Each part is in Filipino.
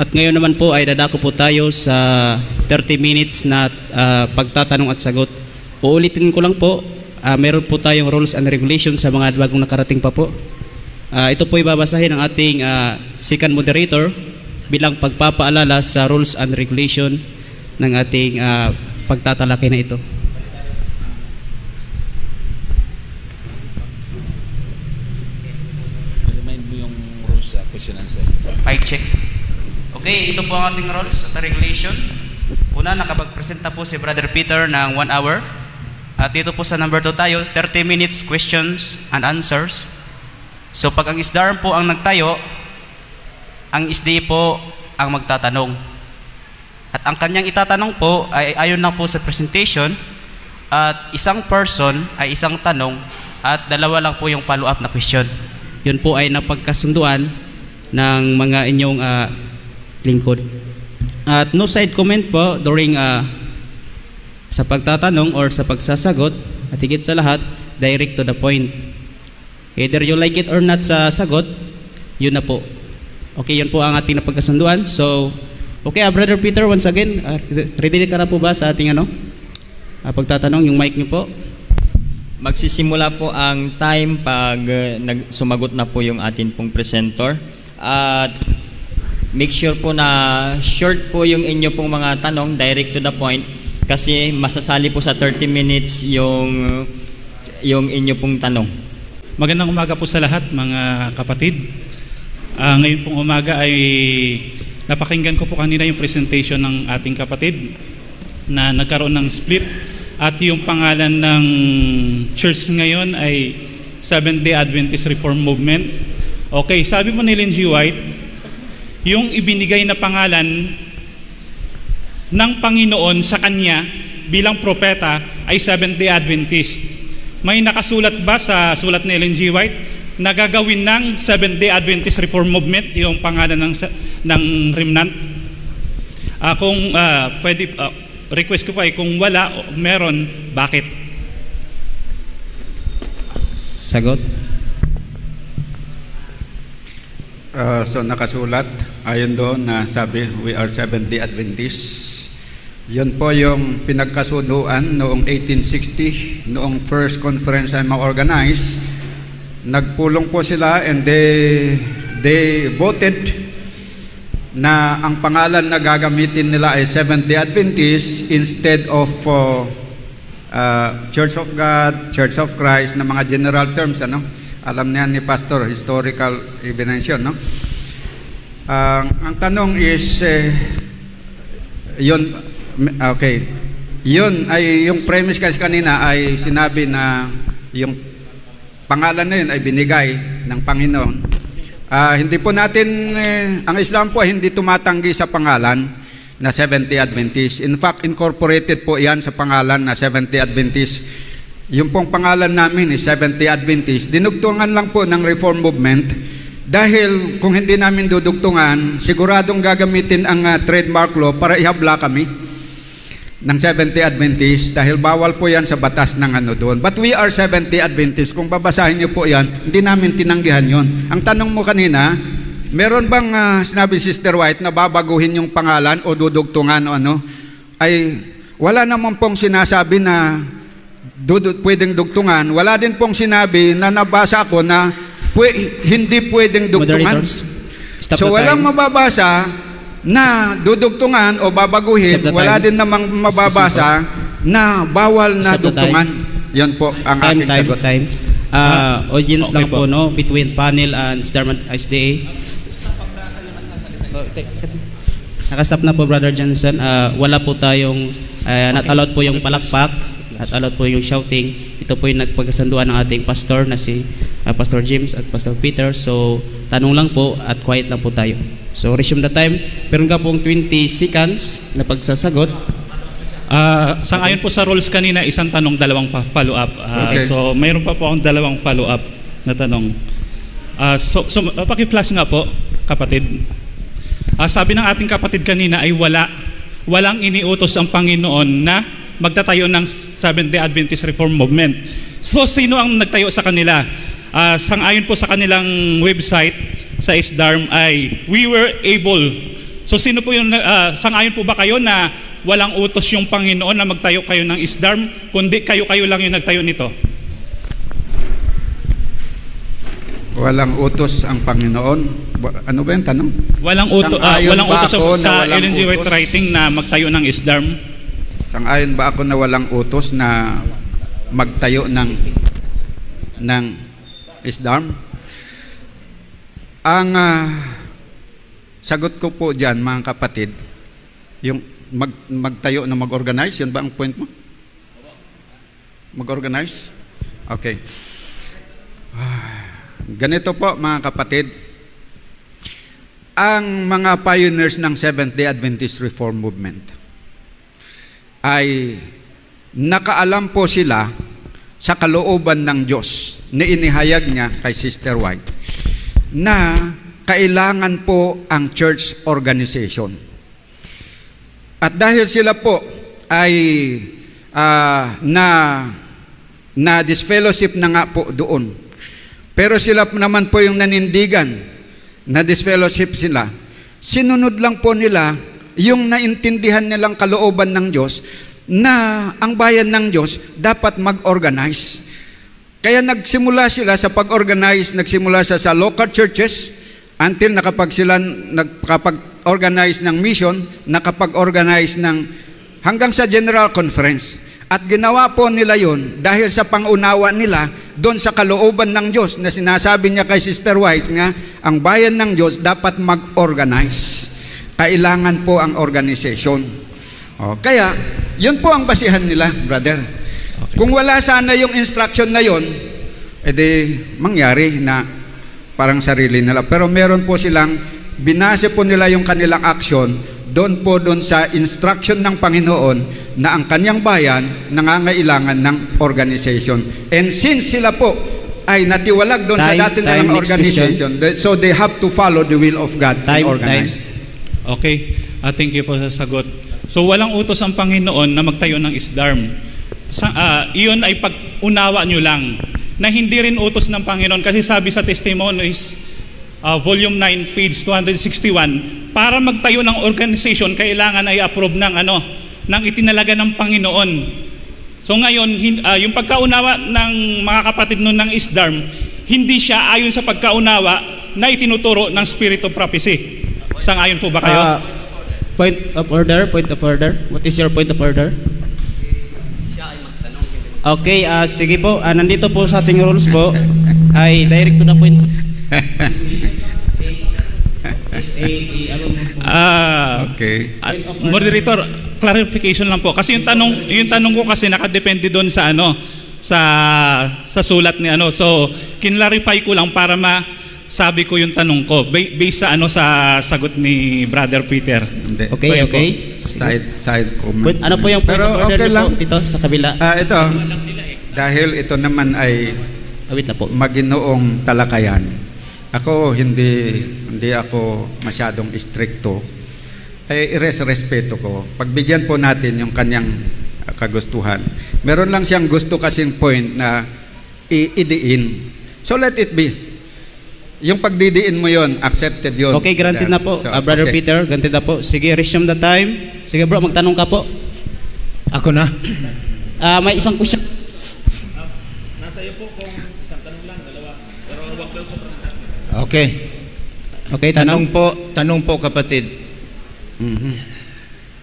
At ngayon naman po ay dadako po tayo sa 30 minutes na pagtatanong at sagot. Uulitin ko lang po, meron po tayong rules and regulations sa mga bagong nakarating pa po. Ito po ibabasahin ng ating second moderator bilang pagpapaalala sa rules and regulation ng ating pagtatalakay na ito. Remind mo yung rules sa question answer. I check. Okay, ito po ang ating rules at regulation. Una, nakapag-presenta po si Brother Peter ng 1 hour. At dito po sa number 2 tayo, 30 minutes questions and answers. So pag ang SDARM po ang nagtayo, ang SDA po ang magtatanong. At ang kanyang itatanong po ay ayon na po sa presentation, at isang person ay isang tanong at dalawa lang po yung follow-up na question. Yun po ay napagkasunduan ng mga inyong lingkod. At no side comment po during sa pagtatanong or sa pagsasagot, at higit sa lahat, direct to the point. Either you like it or not sa sagot, yun na po. Okay, yun po ang ating napagkasunduan. So, okay, Brother Peter, once again, ready ka na po ba sa ating pagtatanong? Yung mic niyo po. Magsisimula po ang time pag sumagot na po yung atin pong presenter. At make sure po na short po yung inyo pong mga tanong, direct to the point, kasi masasali po sa 30 minutes yung inyo pong tanong. Magandang umaga po sa lahat, mga kapatid. Ngayon pong umaga ay napakinggan ko po kanina yung presentation ng ating kapatid na nagkaroon ng split, at yung pangalan ng church ngayon ay Seventh-day Adventist Reform Movement. Okay, sabi mo ni Ellen G. White, yung ibinigay na pangalan ng Panginoon sa kanya bilang propeta ay Seventh-day Adventist. May nakasulat ba sa sulat ni Ellen G. White na gagawin ng Seventh-day Adventist Reform Movement yung pangalan ng remnant? Kung pwede, request ko pa ay kung wala o meron, bakit? Sagot. So nakasulat ayon doon na sabi we are Seventh-day Adventists. Yun po yung pinagkasunuan noong 1860, noong first conference ay ma-organize. Nagpulong po sila and they voted na ang pangalan na gagamitin nila ay Seventh-day Adventists instead of Church of God, Church of Christ na mga general terms, alam niyan ni Pastor, historical evidence yun, no? Ang tanong is, yun, okay, yun ay, yung premise kasi kanina ay sinabi na yung pangalan na yun ay binigay ng Panginoon. Hindi po natin, ang Islam po ay hindi tumatanggi sa pangalan na Seventh-day Adventist. In fact, incorporated po yan sa pangalan na Seventh-day Adventist. Yung pong pangalan namin is Seventh-day Adventist. Dinugtungan lang po ng Reform Movement dahil kung hindi namin dudugtungan, siguradong gagamitin ang trademark law para ihabla kami ng Seventh-day Adventist dahil bawal po yan sa batas ng doon. But we are Seventh-day Adventist. Kung babasahin niyo po yan, hindi namin tinanggihan yon. Ang tanong mo kanina, meron bang sinabi Sister White na babaguhin yung pangalan o dudugtungan o ay wala naman pong sinasabi na pwedeng dugtungan. Wala din pong sinabi na nabasa ko na hindi pwedeng dugtungan. So walang mababasa na dudugtungan o babaguhin. Wala din namang mababasa na bawal na dugtungan. Yan po ang aking sagot. Audience lang po, no? Between panel and SDA. Nakastop na po, Brother Johnson. Wala po tayong not allowed po yung palakpak at allowed po yung shouting. Ito po yung nagpagkasunduan ng ating pastor na si Pastor James at Pastor Peter. So tanong lang po at quiet lang po tayo. So resume the time. Meron ka pong 20 seconds na pagsasagot. Sangayon po sa rules kanina, isang tanong, dalawang follow-up. Okay. So mayroon pa po akong dalawang follow-up na tanong. So paki-flash nga po, kapatid. Sabi ng ating kapatid kanina ay walang iniutos ang Panginoon na magtatayo ng Seventh-day Adventist Reform Movement. So sino ang nagtayo sa kanila? Sangayon po sa kanilang website sa SDARM ay we were able So sino po yung, sangayon po ba kayo na walang utos yung Panginoon na magtayo kayo ng isdarm, kundi kayo-kayo lang yung nagtayo nito? Walang utos ang Panginoon. Ano ba yung tanong? Walang utos sa Ellen G. White writing na magtayo ng isdarm? Sang-ayon ba ako na walang utos na magtayo ng isdarm? Ang sagot ko po dyan, mga kapatid, yung magtayo na mag-organize, yun ba ang point mo? Mag-organize? Okay. Ganito po, mga kapatid, ang mga pioneers ng Seventh-day Adventist Reform Movement ay nakaalam po sila sa kalooban ng Diyos na inihayag niya kay Sister White na kailangan po ang church organization. At dahil sila po ay na disfellowship na nga po doon, pero sila naman po yung nanindigan na disfellowship sila, sinunod lang po nila yung naintindihan nilang kalooban ng Diyos na ang bayan ng Diyos dapat mag-organize. Kaya nagsimula sila sa pag-organize, nagsimula sa local churches until nakapag-organize ng mission, nakapag-organize ng hanggang sa General Conference. At ginawa po nila yon dahil sa pangunawa nila doon sa kalooban ng Diyos na sinasabi niya kay Sister White nga, ang bayan ng Diyos dapat mag-organize. Kailangan po ang organization. Kaya, yun po ang basihan nila, brother. Okay. Kung wala sana yung instruction na yon, edi mangyari na parang sarili nila. Pero meron po silang, binase po nila yung kanilang action doon sa instruction ng Panginoon na ang kanyang bayan nangangailangan ng organization. And since sila po ay natiwalag doon sa dati nilang organization, so they have to follow the will of God and organize. Okay, thank you po sa sagot. So walang utos ang Panginoon na magtayo ng isdarm. Iyon ay pag-unawa nyo lang na hindi rin utos ng Panginoon, kasi sabi sa Testimonies volume 9 page 261, para magtayo ng organization kailangan ay approve ng ng itinalaga ng Panginoon. So ngayon yung pagkaunawa ng mga kapatid noon ng isdarm, hindi siya ayon sa pagkaunawa na itinuturo ng Spirit of Prophecy. Sang-ayon po ba kayo? Point of order. What is your point of order? Okay, sige po. Nandito po sa ating rules po ay direct to the point. Okay. Moderator, clarification lang po. Kasi yung tanong ko kasi nakadepende doon sa sa sulat ni So, kinlarify ko lang para masabi ko yung tanong ko based sa sa sagot ni Brother Peter. Okay. Side comment. Ano po yung point of order okay lang dito sa kabila? Ito, dahil ito naman ay wait na po. Maginoong talakayan. Ako hindi ako masyadong stricto. Respeto ko. Pagbigyan po natin yung kanyang kagustuhan. Meron lang siyang gusto kasing point na idiin. So let it be. Yung pagdidiin mo yon, accepted yon. Okay, granted na po. Brother okay. Peter, granted na po. Sige, resume the time. Sige bro, magtanong ka po. Ako na. May isang question. Nasa iyo po kung isang tanong lang, dalawa. Pero wag daw sobrang dami. Okay. Okay, tanong po kapatid.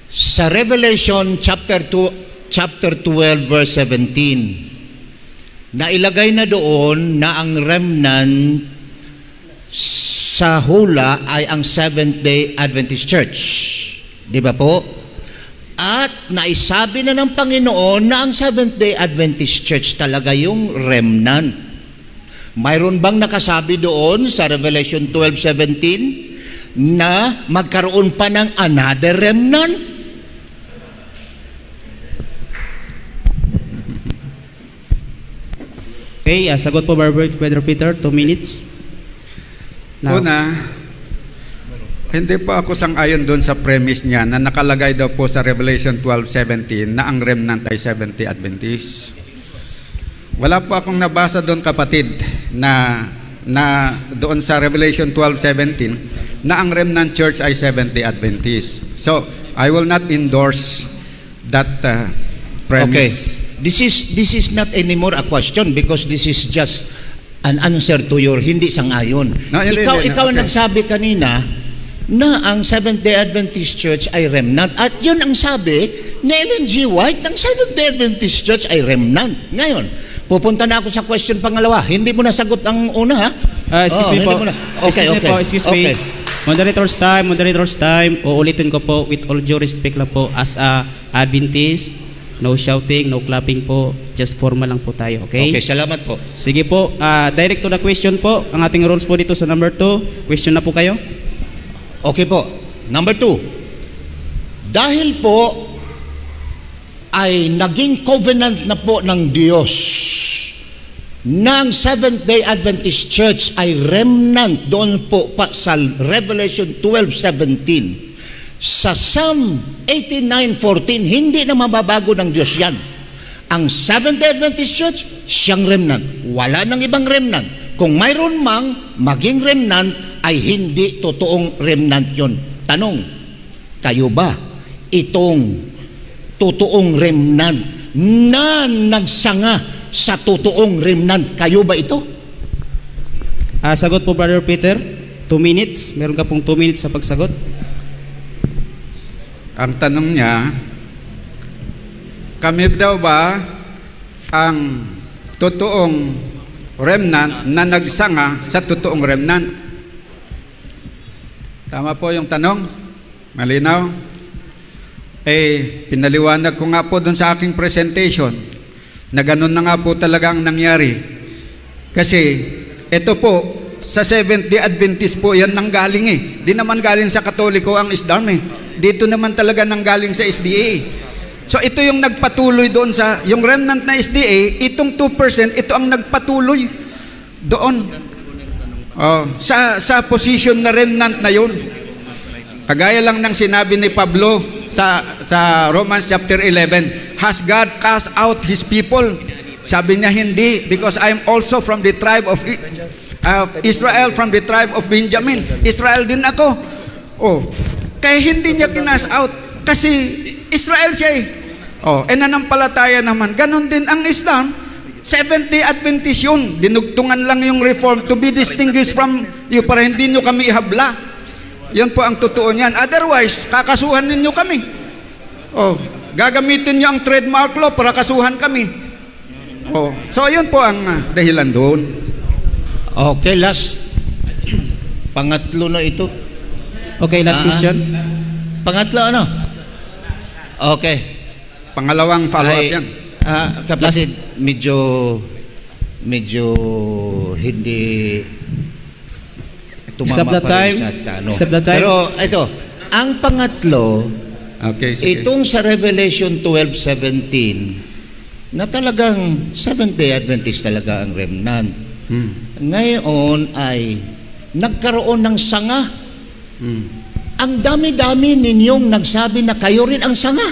Sa Revelation chapter 12 verse 17, nailagay na doon na ang remnant sa hula ay ang Seventh-day Adventist Church. Di ba po? At naisabi na ng Panginoon na ang Seventh-day Adventist Church talaga yung remnant. Mayroon bang nakasabi doon sa Revelation 12:17 na magkaroon pa ng another remnant? Okay, sagot po Brother Peter, 2 minutes. Now. Una, hindi po ako sang-ayon doon sa premise niya na nakalagay daw po sa Revelation 12:17 na ang remnant ay Seventh-day Adventist. Wala po akong nabasa doon kapatid na doon sa Revelation 12:17 na ang remnant church ay Seventh-day Adventist. So, I will not endorse that Okay. premise. This is not anymore a question because this is just an answer to your hindi sang-ayon. No, hindi, ikaw hindi, ikaw okay. nagsabi kanina na ang Seventh-day Adventist Church ay remnant at yun ang sabi ni Ellen G. White ng Seventh-day Adventist Church ay remnant. Ngayon, pupunta na ako sa question pangalawa. Hindi mo nasagot ang una, ha? Excuse me hindi po. mo na. Okay, Excuse me okay. po, excuse Okay. me. Moderator's time. Uulitin ko po with all due respect lang po as a Adventist. No shouting, no clapping po. Just formal lang po tayo, okay? Okay, salamat po. Sige po, direct to the question po. Ang ating rules po dito sa number 2. Question na po kayo. Okay po. Number 2. Dahil po ay naging covenant na po ng Diyos ng Seventh-day Adventist Church ay remnant doon po pa sa Revelation 12:17. Sa Psalm 89:14, hindi na mababago ng Diyos yan. Ang Seventh-day Adventist Church, siyang remnant. Wala nang ibang remnant. Kung mayroon mang maging remnant, ay hindi totoong remnant yon. Tanong, kayo ba itong totoong remnant na nagsanga sa totoong remnant? Kayo ba ito? Sagot po, Brother Peter. 2 minutes. Meron ka pong 2 minutes sa pagsagot. Ang tanong niya, kami daw ba ang totoong remnant na nagsanga sa totoong remnant? Tama po yung tanong? Malinaw? Pinaliwanag ko nga po dun sa aking presentation na ganun na nga po talaga ang nangyari. Kasi ito po, sa Seventh-day Adventist po yan nanggaling Di naman galing sa Katoliko ang ISDAM Dito naman talaga nanggaling sa SDA. So ito yung nagpatuloy doon sa, yung remnant na SDA, itong 2%, ito ang nagpatuloy doon. Sa position na remnant na yun. Kagaya lang ng sinabi ni Pablo sa Romans chapter 11, has God cast out His people? Sabi niya, hindi, because I am also from the tribe of Israel, from the tribe of Benjamin. Israel din ako. Kaya hindi niya kinas out kasi Israel siya nananampalataya naman. Ganon din ang Islam. Seventh-day Adventist yun. Dinugtungan lang yung reform to be distinguished from you para hindi nyo kami ihabla. Yan po ang totoo niyan. Otherwise, kakasuhan ninyo kami. Gagamitin nyo ang trademark law para kasuhan kami. So yun po ang dahilan doon. Okay, last. Pangatlo na ito. Okay, last question. Pangatlo, ano? Okay. Pangalawang follow-up yan. Kapatid, medyo hindi tumama Stop the pa rin time. sa Stop the time. Pero ito, ang pangatlo, Okay, sige. itong sa Revelation 12:17, na talagang Seventh-day Adventist talaga ang remnant. Ngayon ay nagkaroon ng sanga. Ang dami-dami ninyong nagsabi na kayo rin ang sanga.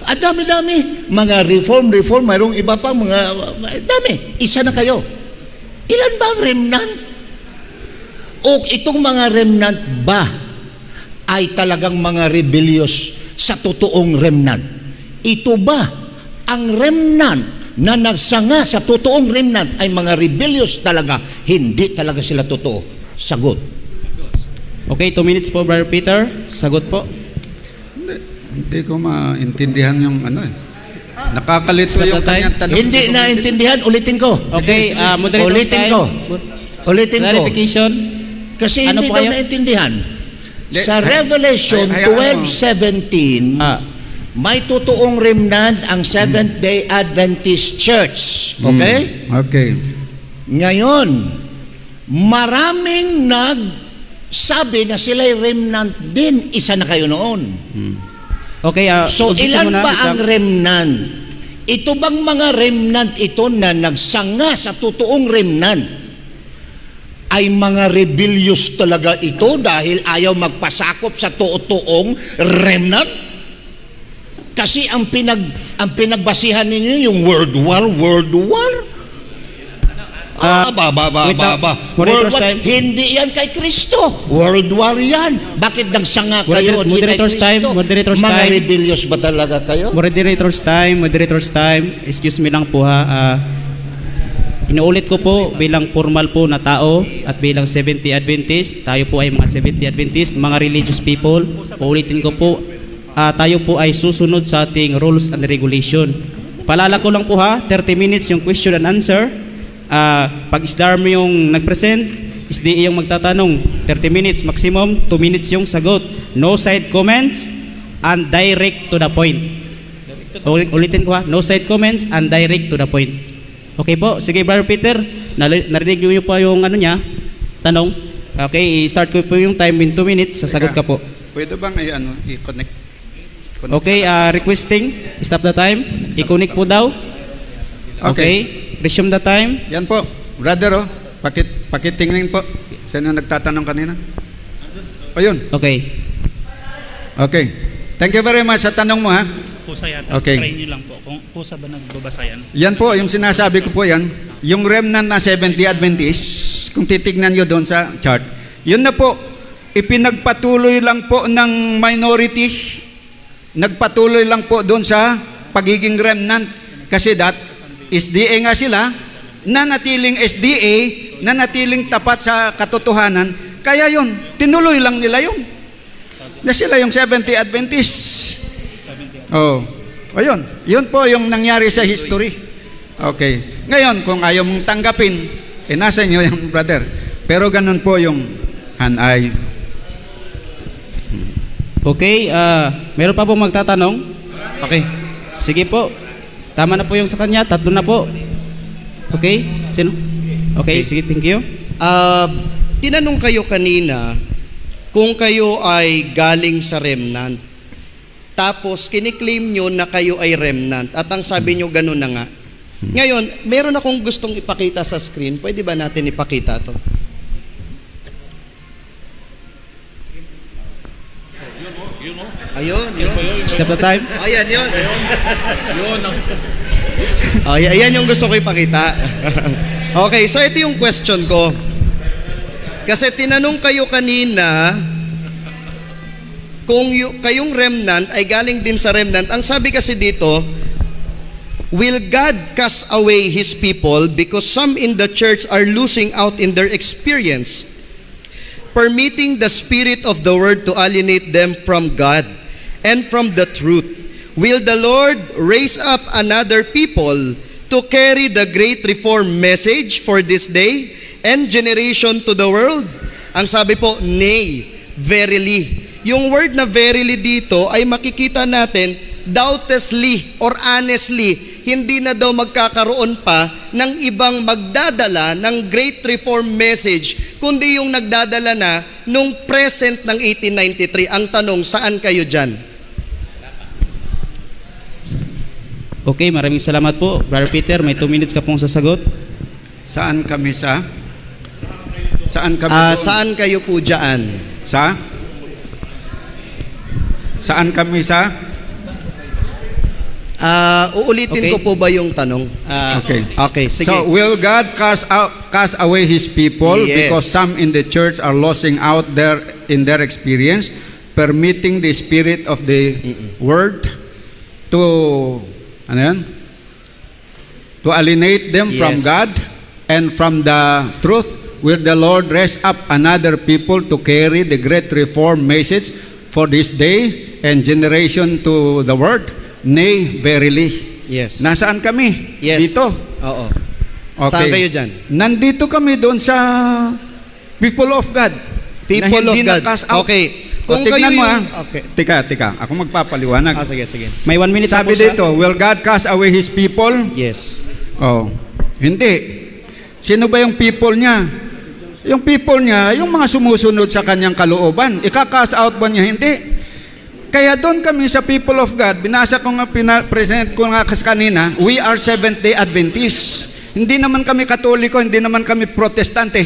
Ang dami-dami. Mga reform, mayroong iba pa, mga dami. Isa na kayo. Ilan ba ang remnant? O itong mga remnant ba ay talagang mga rebellious sa totoong remnant? Ito ba ang remnant na nagsanga sa totoong remnant ay mga rebellious talaga? Hindi talaga sila totoo. Sagot. Okay, 2 minutes po, Brother Peter. Sagot po. Hindi ko maintindihan yung nakakalito Stop yung the time. kanyang tanong. Hindi naintindihan, ulitin ko. Okay, moderator's Ulitin time. ko. Ulitin ko. Clarification. Kasi Ano hindi po daw kayo? naintindihan. Sa Revelation hayaan mo. 12:17, may totoong remnant ang Seventh-day Adventist Church. Okay? Okay. Ngayon, maraming nagsabi na sila'y remnant din. Isa na kayo noon. Okay, So, umpisa ilan muna. ba ang remnant? Ito bang mga remnant ito na nagsanga sa totoong remnant? Ay mga rebellious talaga ito dahil ayaw magpasakop sa totoong remnant? Kasi ang pinagbasihan ninyo yung World War. wait lang. Moderator's Worldwide, time. hindi yan kay Kristo. World war yan. Bakit nagsanga kayo? Hindi kay Moderator's time, Kristo. moderator's Mga time. rebellious ba talaga kayo? Moderator's time. Excuse me lang po ha. Inuulit ko po bilang formal po na tao at bilang 70 Adventist, tayo po ay mga 70 Adventist, mga religious people. Uulitin ko po, tayo po ay susunod sa ating rules and regulation. Palala ko lang po ha, 30 minutes yung question and answer. Pag SDARM yung nag-present, SDA yung magtatanong, 30 minutes maximum, 2 minutes yung sagot. No side comments and direct to the point. Ulitin ko ha, no side comments and direct to the point. Okay po, sige Brother Peter, narinig niyo pa yung ano niya, tanong. Okay, i-start ko po yung time in 2 minutes, sasagot ka po. Pwede bang i-connect? Okay, requesting, stop the time, i-connect po daw. Okay, resume the time. Yan po, brother, pakitingin po. Sino nagtatanong kanina? Ayun. Okay. Okay. Thank you very much sa tanong mo ha. Pusa yata. Okay. Try nyo lang po. Kung pusa ba nagbabasa yan? Yan po, yung sinasabi ko po yan, yung remnant na 70 Adventist, kung titignan nyo doon sa chart, yun na po, ipinagpatuloy lang po ng minority, nagpatuloy lang po doon sa pagiging remnant, kasi SDA nga sila, nanatiling SDA, nanatiling tapat sa katotohanan, kaya yun, tinuloy lang nila yun. Na sila yung 70 Adventists. Oh, ayun. Yun po yung nangyari sa history. Okay. Ngayon, kung ayaw mong tanggapin, nasa inyo yung brother. Pero ganun po yung hanay. Okay, meron pa po magtatanong? Okay. Sige po. Tama na po yung sa kanya, 3 na po. Okay, sino? Okay, sige, thank you. Tinanong kayo kanina kung kayo ay galing sa remnant. Tapos kiniklaim nyo na kayo ay remnant. At ang sabi nyo, gano'n na nga. Ngayon, meron akong gustong ipakita sa screen. Pwede ba natin ipakita to? Ayun, yun. Stop the time. Ayan, yun. Ayan yung gusto ko ipakita. Okay, so ito yung question ko. Kasi tinanong kayo kanina kung kayong remnant ay galing din sa remnant. Ang sabi kasi dito, will God cast away His people because some in the church are losing out in their experience, permitting the spirit of the word to alienate them from God and from the truth? Will the Lord raise up another people to carry the great reform message for this day and generation to the world? Ang sabi po, nay, verily. Yung word na verily dito ay makikita natin doubtlessly or honestly, hindi na daw magkakaroon pa ng ibang magdadala ng great reform message, kundi yung nagdadala na nung present ng 1893. Ang tanong, saan kayo dyan? Okay, maraming salamat po. Brother Peter, may 2 minutes ka pong sasagot. Saan kami sa? Saan kami? Saan kayo po dyan? Sa? Saan kami sa? Uulitin Okay. ko po ba yung tanong? Okay. Okay, sige. So, will God cast away His people Yes. because some in the church are losing out in their experience, permitting the spirit of the word to to alienate them from Yes. God and from the truth? Will the Lord raise up another people to carry the great reform message for this day and generation to the world? Nay, verily. Yes. Nasaan kami? Yes. Dito. Oo. Okay. Saan kayo dyan? Nandito kami doon sa people of God. People na of hindi God. na-cast out. Okay. Kung Kung tignan kayo mo yung... Okay. Tika. Ako magpapaliwanag. Sige, sige. May 1 minute Sabi na po sa... dito, will God cast away His people? Yes. Oh, hindi. Sino ba yung people niya? Yung people niya, yung mga sumusunod sa kanyang kalooban. Ika-cast out ba niya? Hindi. Kaya doon kami sa people of God, binasa ko nga, present ko nga kanina, we are Seventh-day Adventists. Hindi naman kami Katoliko, hindi naman kami Protestante.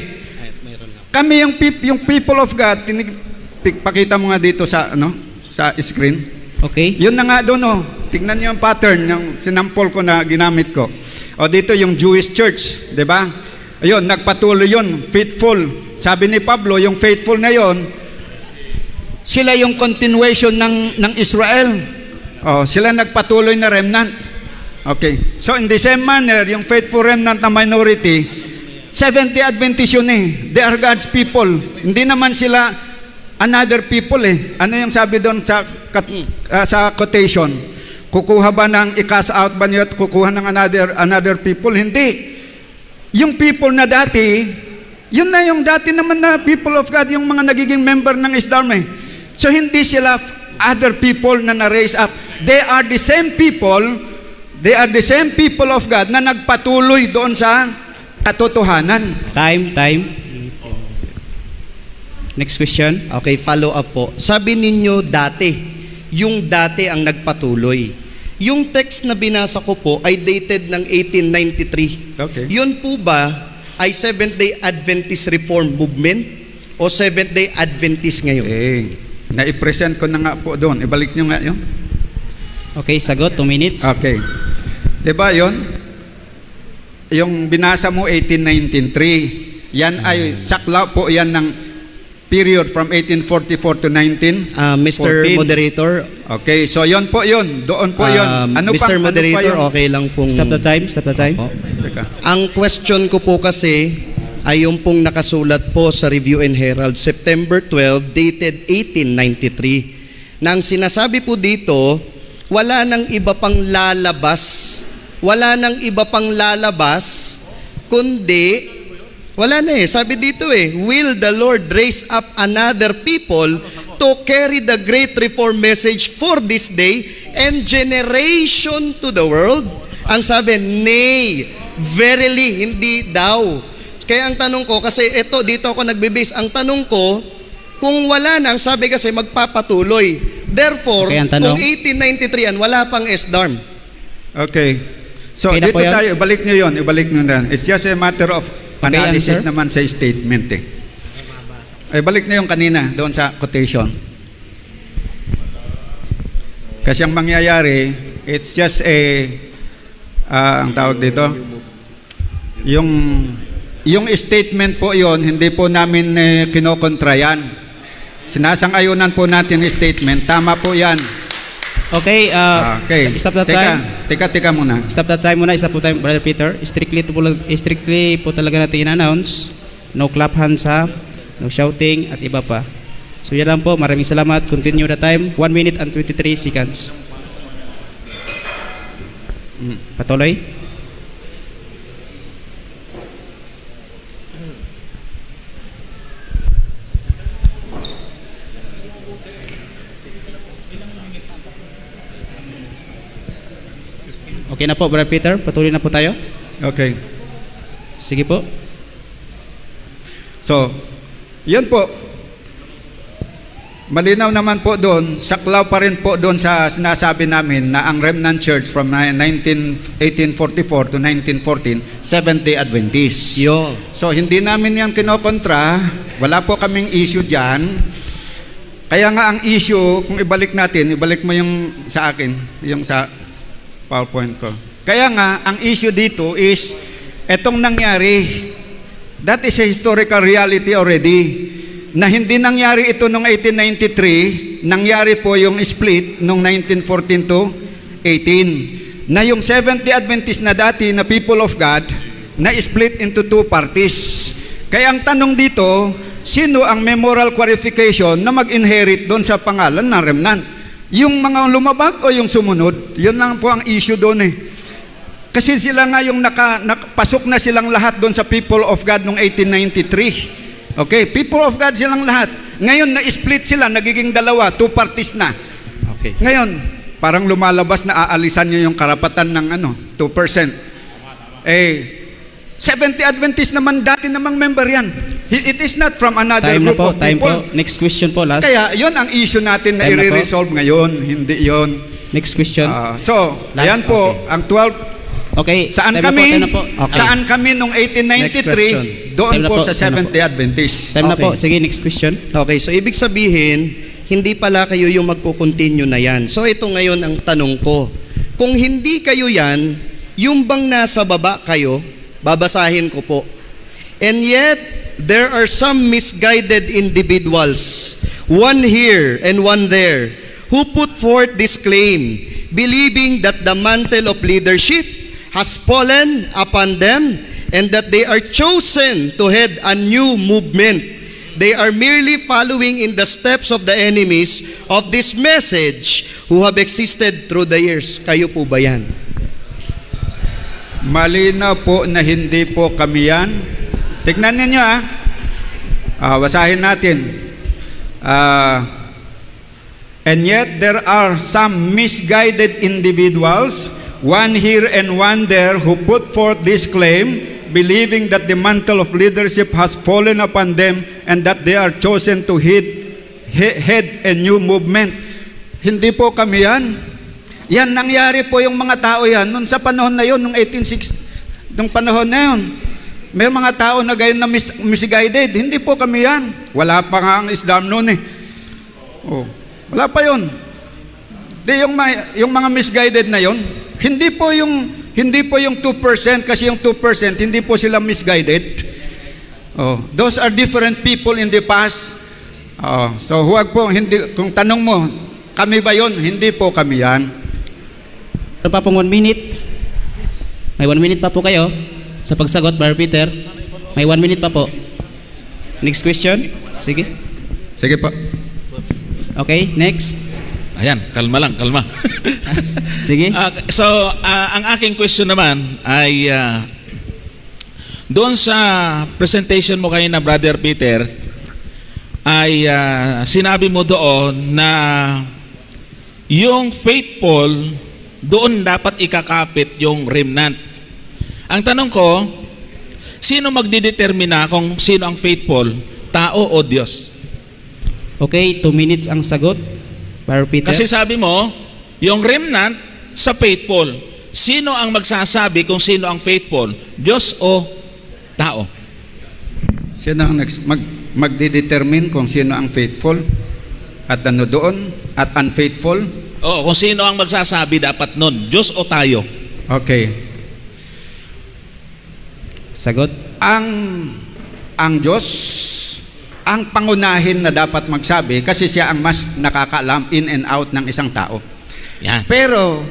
Kami yung people of God, pakita mo nga dito sa sa screen. Okay. Yun na nga doon, tignan niyo yung pattern, yung sinampol ko na ginamit ko. O dito yung Jewish church, di ba? Ayun, nagpatuloy yun, faithful. Sabi ni Pablo, yung faithful na yun, sila yung continuation ng Israel. Sila nagpatuloy na remnant. Okay. So in the same manner, yung faithful remnant na minority, 70 Adventist yun eh. They are God's people. Hindi naman sila another people eh. Ano yung sabi doon sa quotation? Kukuha ba ng i-cast out ba niyo at kukuha ng another people? Hindi. Yung people na dati, yun na yung dati naman na people of God, yung mga nagiging member ng ISDARM eh. So hindi sila other people na na-raise up. They are the same people of God na nagpatuloy doon sa katotohanan. Time. Next question. Okay, follow up po. Sabi ninyo dati, yung dati ang nagpatuloy. Yung text na binasa ko po ay dated ng 1893. Okay. Yun po ba ay Seventh-day Adventist Reform Movement o Seventh-day Adventist ngayon? Na-present ko na nga po doon. Ibalik nyo nga yun. Okay, sagot, 2 minutes. Okay. Diba yun? Yung binasa mo 1893, yan ay saklaw po yan ng period from 1844 to 1914. Mr. Moderator. Okay, so yon po yun. Doon po yun. Mr. Moderator, okay lang pong... Stop the time. Teka. Ang question ko po kasi ay yung pong nakasulat po sa Review and Herald, September 12, dated 1893. Nang sinasabi po dito, wala nang iba pang lalabas, kundi wala na eh. Sabi dito will the Lord raise up another people to carry the great reform message for this day and generation to the world? Ang sabi, nay, verily, hindi daw. Kaya ang tanong ko, kasi dito ako nagbe-base, ang tanong ko, kung wala na, ang sabi kasi magpapatuloy. Therefore, okay, kung 1893 yan, wala pang SDARM. Okay. So, okay dito tayo, ibalik nyo na. It's just a matter of analysis answer? naman sa statement eh. Ay, balik na yung kanina doon sa quotation. Kasi ang mangyayari, it's just ang tawag dito, yung statement po yon, hindi po namin kinokontra yan. Sinasang-ayunan po natin yung statement. Tama po yan. Okay, stop that time. Teka muna. Stop that time muna. Stop po time, Brother Peter. Strictly po talaga natin in-announce. No clap hands ha. No shouting at iba pa. So yan lang po. Maraming salamat. Continue the time. 1 minute and 23 seconds. Patuloy. Okay na po, Brother Peter. Patuloy na po tayo. Okay. Sige po. So, yun po. Malinaw naman po doon, saklaw pa rin po doon sa sinasabi namin na ang Remnant Church from 1844 to 1914, Seventh-day Adventist. So, hindi namin yan kinokontra. Wala po kaming issue dyan. Kaya nga ang issue, kung ibalik mo yung sa akin, yung sa PowerPoint ko. Kaya nga, ang issue dito is, etong nangyari, that is a historical reality already, na hindi nangyari ito noong 1893, nangyari po yung split noong 1914 to 18, na yung Seventh-day Adventist na dati na people of God, na split into 2 parties. Kaya ang tanong dito, sino ang memorial qualification na mag-inherit doon sa pangalan ng remnant? Yung mga lumabag o yung sumunod? Yun lang po ang issue doon eh. Kasi sila nga yung nakapasok na silang lahat doon sa people of God noong 1893. Okay, people of God silang lahat. Ngayon na-split sila, nagiging 2 parties na. Okay. Ngayon, parang lumalabas na aalisan nyo yung karapatan ng 2%. Seventh-day Adventist naman, dati namang member yan. It is not from another group of people. Next question po, last. Kaya yun ang issue natin na i-resolve ngayon. Hindi yun. Next question. So, last, ayan po, ang 12. Okay. Saan kami nung 1893? Doon po sa Seventh-day Adventist. Time na po. Sige, next question. Okay, so ibig sabihin, hindi pala kayo yung magko-continue na yan. So ito ngayon ang tanong ko. Kung hindi kayo yan, yung bang nasa baba kayo, babasahin ko po. And yet, there are some misguided individuals, one here and one there, who put forth this claim, believing that the mantle of leadership has fallen upon them and that they are chosen to head a new movement. They are merely following in the steps of the enemies of this message who have existed through the years. Kayo po ba yan? Malinaw po na hindi po kami yan. Tignan ninyo basahin natin. And yet there are some misguided individuals, one here and one there, who put forth this claim, believing that the mantle of leadership has fallen upon them and that they are chosen to head a new movement. Hindi po kami yan. Yan, nangyari po yung mga tao yan noon sa panahon na yun, noong 1860, nung panahon na yun. May mga tao na gayon na misguided. Hindi po kami yan. Wala pa nga ang Islam noon eh. Wala pa yun. Yung mga misguided na yun, hindi po yung 2%, kasi yung 2%, hindi po sila misguided. Those are different people in the past. So huwag po, kung tanong mo, kami ba yun? Hindi po kami yan. Meron pa pong 1 minute. May 1 minute pa po kayo sa pagsagot, Brother Peter. May 1 minute pa po. Next question. Sige. Sige po. Okay, next. Ayan, kalma lang, kalma. Sige. So, ang aking question naman ay doon sa presentation mo kayo na Brother Peter, ay sinabi mo doon na yung faithful, doon dapat ikakapit yung remnant. Ang tanong ko, sino magdidetermina kung sino ang faithful, tao o Diyos? Okay, 2 minutes ang sagot, Brother Peter. Kasi sabi mo, yung remnant sa faithful, sino ang magsasabi kung sino ang faithful, Diyos o tao? Sino ang magdidetermine kung sino ang faithful at ano doon at unfaithful? Oo, kung sino ang magsasabi dapat nun, Diyos o tayo? Okay. Sagot. Ang Diyos ang pangunahin na dapat magsabi kasi siya ang mas nakakaalam in and out ng isang tao. Yan. Pero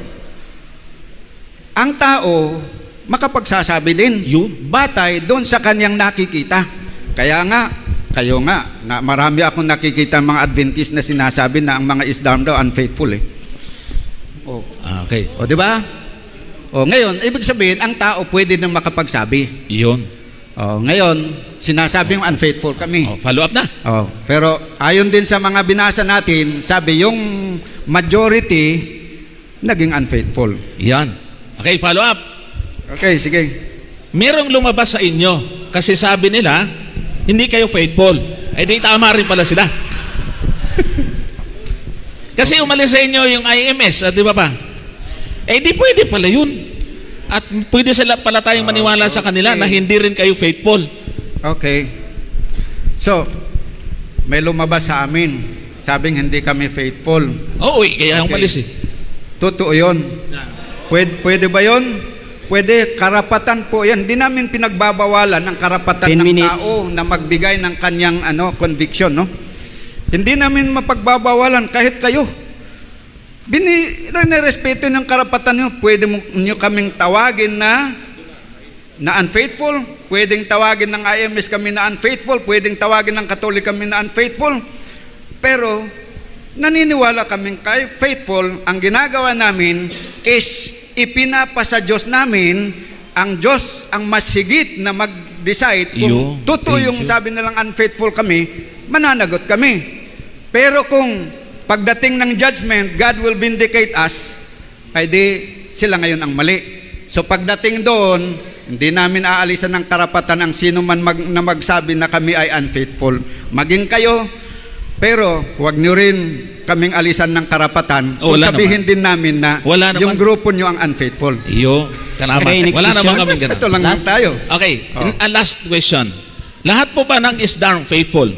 ang tao makapagsasabi din batay doon sa kanyang nakikita. Kaya nga, kayo nga, na marami akong nakikita mga Adventist na sinasabi na ang mga Islam daw unfaithful eh. Okay. Di ba? Ngayon, ibig sabihin, ang tao pwede nang makapagsabi. Iyon. Ngayon, sinasabing unfaithful kami. Follow up na. Pero ayon din sa mga binasa natin, sabi yung majority naging unfaithful. Yan. Okay, follow up. Okay, sige. Merong lumabas sa inyo kasi sabi nila, hindi kayo faithful. Ay di tama rin pala sila. Kasi umalis sa inyo yung IMS, di ba pa? Eh di pwede pala yun. At pwede sila pala tayong maniwala sa kanila na hindi rin kayo faithful. Okay. So, may lumabas sa amin. Sabing hindi kami faithful. Oo, kaya umalis eh. Totoo yun. Pwede ba yun? Pwede, karapatan po yan. Hindi namin pinagbabawalan ang karapatan ng tao na magbigay ng kanyang conviction, no? Hindi namin mapagbabawalan kahit kayo. Binirespeto ng karapatan nyo. Pwede nyo kaming tawagin na unfaithful. Pwedeng tawagin ng IMS kami na unfaithful. Pwedeng tawagin ng Katolik kami na unfaithful. Pero naniniwala kaming kay faithful. Ang ginagawa namin is ipinapasa Diyos namin. Ang Diyos ang mas higit na mag-decide kung totoo yung sabi nilang unfaithful kami, mananagot kami. Pero kung pagdating ng judgment, God will vindicate us, ay di sila ngayon ang mali. So pagdating doon, hindi namin aalisan ng karapatan ang sino man na magsabi na kami ay unfaithful. Maging kayo, pero huwag nyo rin kaming alisan ng karapatan kung sabihin din namin na yung grupo nyo ang unfaithful. Okay, wala naman kaming ganun. Ito lang tayo. Okay, last question. Lahat po ba ng Islam faithful?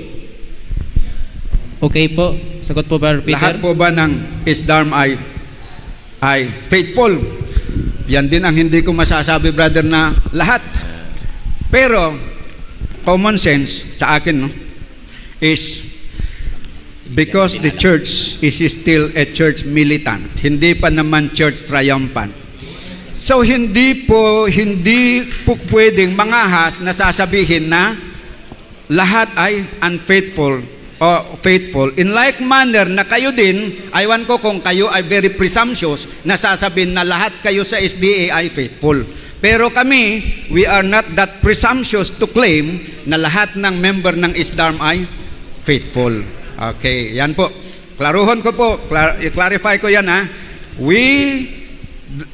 Okay po. Sagot po, Brother Peter. Lahat po ba ng Islam ay faithful? Yan din ang hindi ko masasabi, brother, na lahat. Pero common sense sa akin, no, is because the church is still a church militant, hindi pa naman church triumphant. So hindi po pwedeng mangahas na sasabihin na lahat ay unfaithful o faithful. In like manner na kayo din, aywan ko kung kayo ay very presumptuous na sasabihin na lahat kayo sa SDA ay faithful. Pero kami, we are not that presumptuous to claim na lahat ng member ng ISDARM ay faithful. Okay, yan po. Klaruhon ko po, i-clarify ko yan, ha. We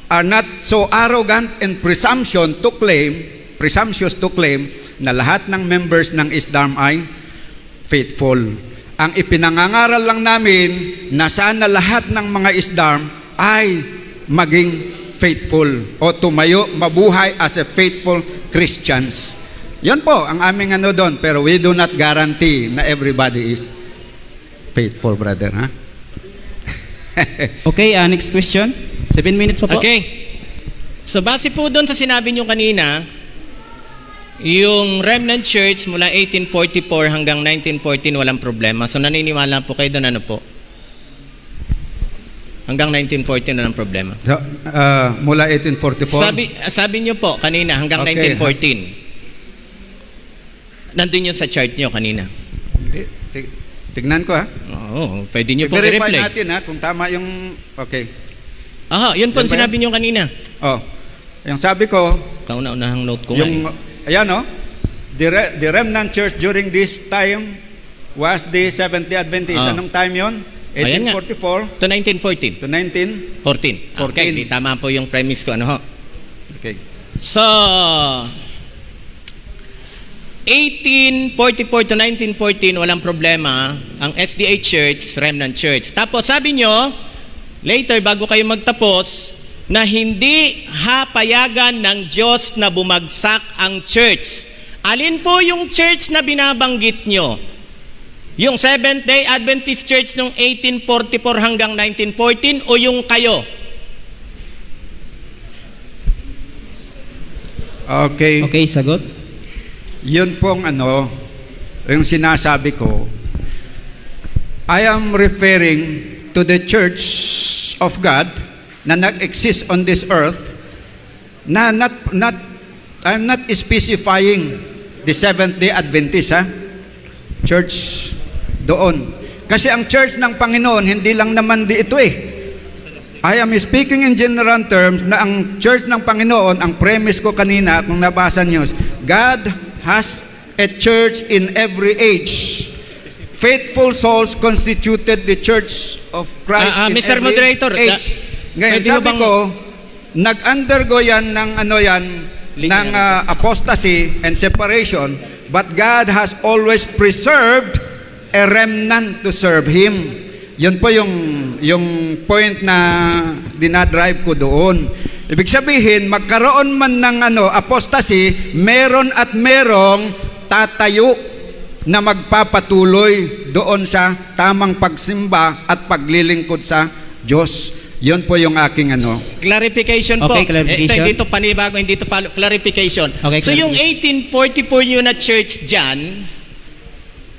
are not so arrogant and presumptuous to claim na lahat ng members ng ISDARM ay faithful. Ang ipinangangaral lang namin na sana lahat ng mga ISDARM ay maging faithful o tumayo, mabuhay as a faithful Christians. Yan po ang aming ano doon, pero we do not guarantee na everybody is faithful, brother, ha? Okay, next question. 7 minutes pa po. Okay. So base po doon sa sinabi nyo kanina, yung Remnant Church mula 1844 hanggang 1914 walang problema. So naniniwala po kayo doon, ano po? Hanggang 1914 walang problema. So, mula 1844? Sabi nyo po kanina hanggang Okay. 1914. Nandun yun sa chart nyo kanina. Tignan ko, ha? Oo, pwede nyo po I-verify i-reply. natin, ha, kung tama yung... Okay. Aha, yun po ang sinabi nyo kanina. Oh, yung sabi ko, Kauna-unahang note ko nga yung, ayan, oh, the Remnant Church during this time was the Seventh-day Adventist. Anong time yon? Ayan nga. 1844 To 1914. to 19... 14. Okay, di tama po yung premise ko. Ano ho? Okay. So, 1844 to 1914, walang problema. Ang SDA Church, Remnant Church. Tapos sabi nyo, later, bago kayo magtapos, na hindi hapayagan ng Diyos na bumagsak ang church. Alin po yung church na binabanggit nyo? Yung Seventh-day Adventist Church noong 1844 hanggang 1914 o yung kayo? Okay. Okay, sagot. Yun pong ano, yung sinasabi ko, I am referring to the Church of God na nag-exist on this earth na I'm not specifying the Seventh-day Adventist, ha? Church doon. Kasi ang church ng Panginoon, hindi lang naman di ito, I am speaking in general terms na ang church ng Panginoon, ang premise ko kanina, kung nabasa niyo, God has a church in every age. Faithful souls constituted the church of Christ in Mr. every Moderator, age. Ngayon, pwede sabi bang- ko, nag-undergo yan ng ano yan, ng apostasy and separation, but God has always preserved a remnant to serve Him. Yun po yung point na dinadrive ko doon. Ibig sabihin, magkaroon man ng apostasy, meron at merong tatayo na magpapatuloy doon sa tamang pagsimba at paglilingkod sa Diyos. Yun po yung aking Clarification po. Okay, clarification. Dito panibago, hindi to clarification. Okay, so yung clarification. 1844 yun na church dyan,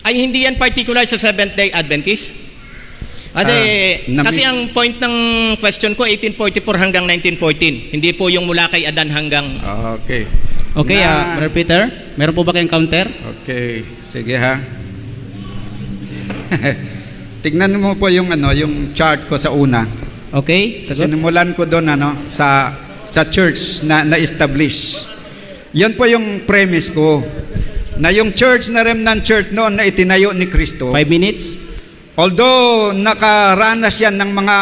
ay hindi yan particular sa Seventh-day Adventist? Kasi ang point ng question ko, 1844 hanggang 1914. Hindi po yung mula kay Adan hanggang... Okay. Okay, Brother Peter, meron po ba kayong counter? Okay, sige ha. Tignan mo po yung chart ko sa una. Okay, sagot. Sinimulan ko doon sa church na na-establish. Yan po yung premise ko. Na yung church na Remnant Church noon na itinayo ni Kristo. 5 minutes. Although nakaranas yan ng mga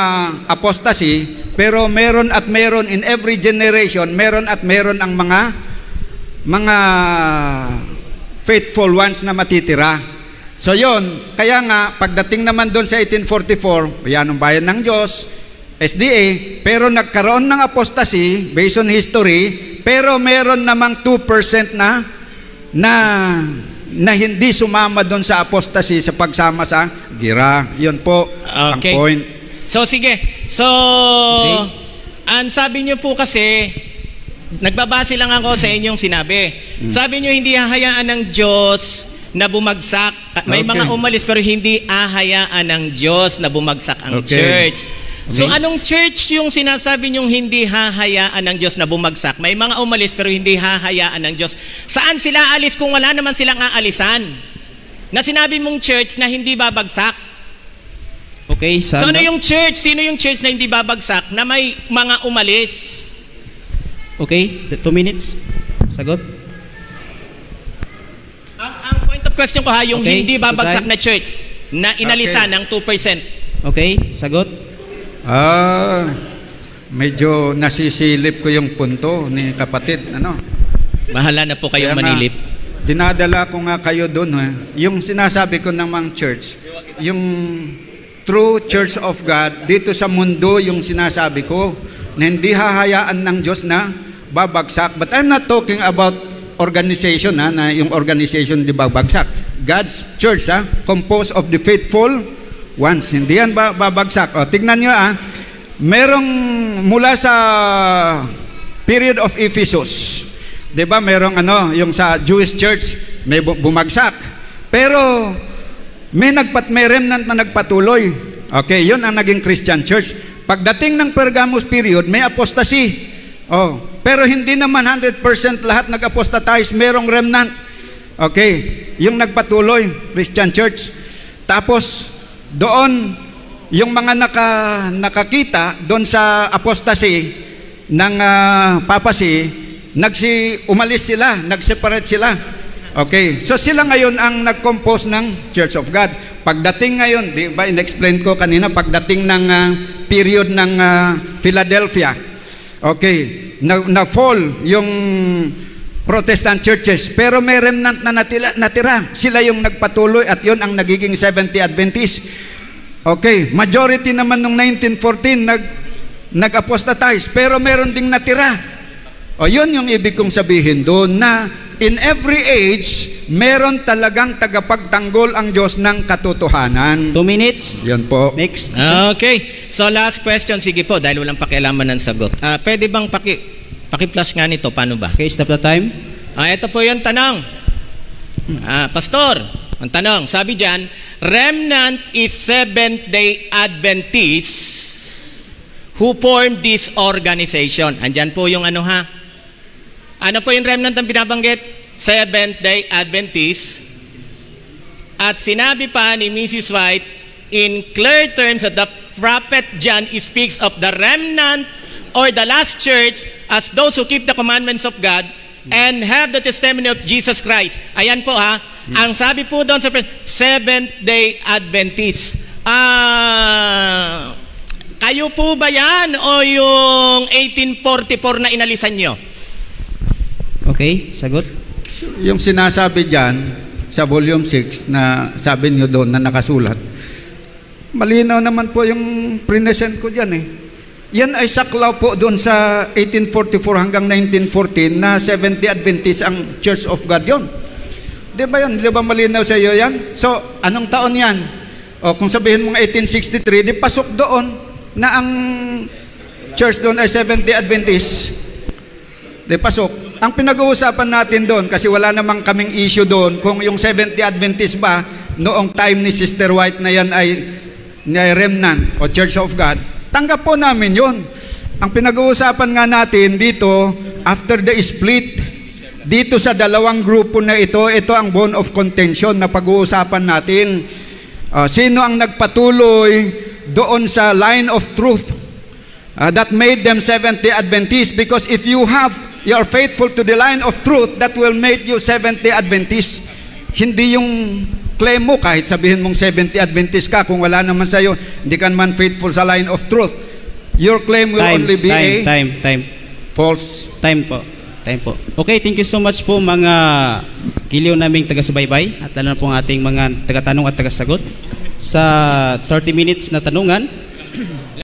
apostasy, pero meron at meron in every generation, meron at meron ang mga faithful ones na matitira. So yon, kaya nga pagdating naman doon sa 1844, yan ang bayan ng Diyos, SDA, pero nagkaroon ng apostasy based on history, pero meron namang 2% na hindi sumama doon sa apostasy sa pagsama sa gira. Yun po ang point. So sige. So, ang sabi niyo po kasi nagbabase lang ako sa inyong sinabi. Sabi nyo, hindi hahayaan ng Diyos na bumagsak. May Okay. mga umalis pero hindi hahayaan ng Diyos na bumagsak ang Okay. church. So anong church yung sinasabi nyong hindi hahayaan ng Diyos na bumagsak? May mga umalis pero hindi hahayaan ng Diyos. Saan sila alis kung wala naman silang aalisan? Na sinabi mong church na hindi babagsak. Okay, So ano yung church? Sino yung church na hindi babagsak na may mga umalis? Okay, 2 minutes. Sagot. Ang point of question ko ha, yung Okay, hindi babagsak time. na church na inalisan ng 2%. Okay, sagot. Medyo nasisilip ko yung punto ni kapatid. Ano? Bahala na po kayong Kaya nga, manilip. Dinadala ko nga kayo doon. Yung sinasabi ko ng mga church, yung true church of God, dito sa mundo yung sinasabi ko, na hindi hahayaan ng Diyos na babagsak. But I'm not talking about organization, na yung organization di babagsak. God's church, composed of the faithful ones. Hindi yan babagsak. Tignan nyo, merong mula sa period of Ephesus, di ba merong yung sa Jewish church, may bumagsak. Pero may remnant na nagpatuloy. Okay, yun ang naging Christian church. Pagdating ng Pergamos period, may apostasy. Pero hindi naman 100% lahat nag-apostatize, merong remnant. Okay, yung nagpatuloy, Christian church. Tapos doon yung mga nakakita doon sa apostasy ng papacy, umalis sila, nag-separate sila. Okay, so sila ngayon ang nag-compose ng Church of God. Pagdating ngayon, di ba, in-explain ko kanina, pagdating ng period ng Philadelphia, okay, na-fall yung Protestant churches, pero may remnant na natira. Sila yung nagpatuloy at yun ang nagiging Seventh-day Adventist. Okay, majority naman nung 1914 nag-apostatize, pero meron ding natira. Yun yung ibig kong sabihin doon, na in every age, meron talagang tagapagtanggol ang Diyos ng katotohanan. 2 minutes. Yan po. Next. Okay. So last question, sige po, dahil walang pakialaman ng sagot. Pwede bang paki-flash nga nito, paano ba? Okay, stop the time. Ito po yung tanong. Pastor, ang tanong, sabi dyan, remnant is Seventh-day Adventists who formed this organization. Andyan po yung ano po yung remnant ang binabanggit? Seventh-day Adventists. At sinabi pa ni Mrs. White, in clear terms that the prophet John speaks of the remnant or the last church as those who keep the commandments of God and have the testimony of Jesus Christ. Ayan po ang sabi po doon sa Seventh-day Adventists. Kayo po ba yan o yung 1844 na inalisan nyo? Okay, sagot. Yung sinasabi dyan sa volume 6 na sabi nyo doon na nakasulat, malinaw naman po yung present ko dyan Yan ay saklaw po doon sa 1844 hanggang 1914 na Seventh-day Adventist ang Church of God yon. Di ba yun? Di ba malinaw sa iyo yan? So, anong taon yan? Kung sabihin mong 1863, di pasok doon na ang church doon ay Seventh-day Adventist. Di pasok. Ang pinag-uusapan natin doon, kasi wala namang kaming issue doon, kung yung Seventh-day Adventist ba, noong time ni Sister White na yan ay remnant o Church of God, tanggap po namin yun. Ang pinag-uusapan nga natin dito, after the split, dito sa dalawang grupo na ito ang bone of contention na pag-uusapan natin. Sino ang nagpatuloy doon sa line of truth that made them Seventh-day Adventists? Because if you are faithful to the line of truth, that will make you Seventh-day Adventist. Hindi yung claim mo, kahit sabihin mong Seventh-day Adventist ka, kung wala naman sa'yo, hindi ka man faithful sa line of truth, your claim will only be false. Time po. Okay, thank you so much po mga kiliw naming taga-subaybay at lalo na po ang ating mga taga-tanong at taga-sagot sa 30 minutes na tanungan.